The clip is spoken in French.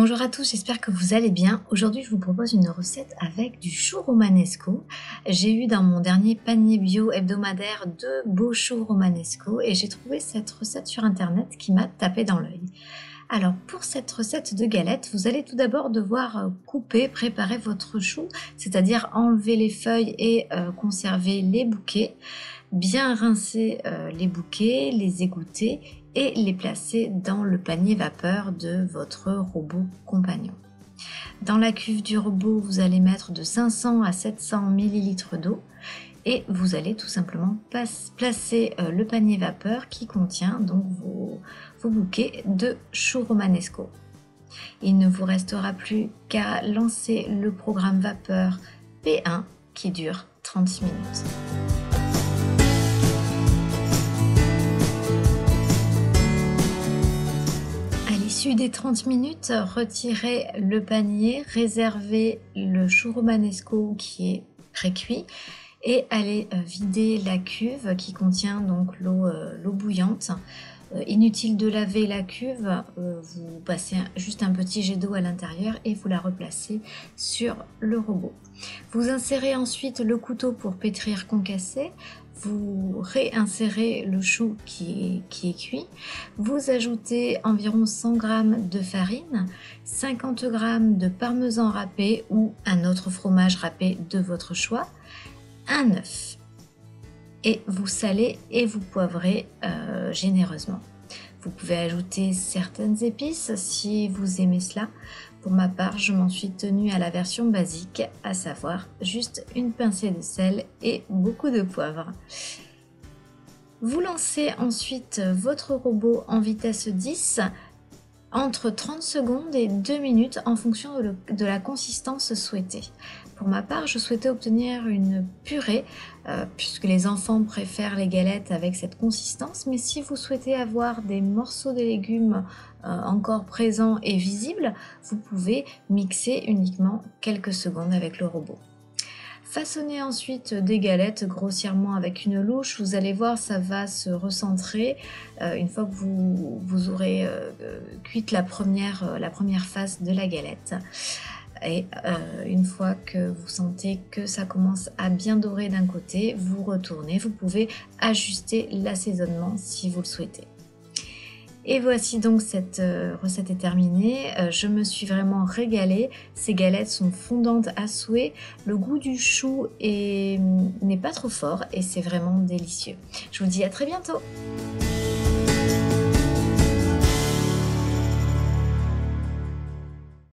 Bonjour à tous, j'espère que vous allez bien. Aujourd'hui, je vous propose une recette avec du chou romanesco. J'ai eu dans mon dernier panier bio hebdomadaire de beaux choux romanesco et j'ai trouvé cette recette sur internet qui m'a tapé dans l'œil. Alors pour cette recette de galette, vous allez tout d'abord devoir préparer votre chou, c'est-à-dire enlever les feuilles et conserver les bouquets, bien rincer les bouquets, les égoutter et les placer dans le panier vapeur de votre robot compagnon. Dans la cuve du robot, vous allez mettre de 500 à 700 ml d'eau et vous allez tout simplement placer le panier vapeur qui contient donc vos bouquets de chou romanesco. Il ne vous restera plus qu'à lancer le programme vapeur P1 qui dure 30 minutes. À l'issue des 30 minutes, retirez le panier, réservez le chou romanesco qui est pré-cuit et allez vider la cuve qui contient donc l'eau bouillante. Inutile de laver la cuve, vous passez juste un petit jet d'eau à l'intérieur et vous la replacez sur le robot. Vous insérez ensuite le couteau pour pétrir concassé, vous réinsérez le chou qui est cuit, vous ajoutez environ 100 g de farine, 50 g de parmesan râpé ou un autre fromage râpé de votre choix, un œuf. Et vous salez et vous poivrez généreusement. Vous pouvez ajouter certaines épices si vous aimez cela. Pour ma part, je m'en suis tenue à la version basique, à savoir juste une pincée de sel et beaucoup de poivre. Vous lancez ensuite votre robot en vitesse 10 entre 30 secondes et 2 minutes en fonction de la consistance souhaitée. Pour ma part, je souhaitais obtenir une purée puisque les enfants préfèrent les galettes avec cette consistance, mais si vous souhaitez avoir des morceaux de légumes encore présents et visibles, vous pouvez mixer uniquement quelques secondes avec le robot. Façonnez ensuite des galettes grossièrement avec une louche, vous allez voir ça va se recentrer une fois que vous aurez cuite la première phase de la galette. Et une fois que vous sentez que ça commence à bien dorer d'un côté, vous retournez, vous pouvez ajuster l'assaisonnement si vous le souhaitez. Et voici donc cette recette est terminée, je me suis vraiment régalée, ces galettes sont fondantes à souhait, le goût du chou n'est pas trop fort et c'est vraiment délicieux. Je vous dis à très bientôt.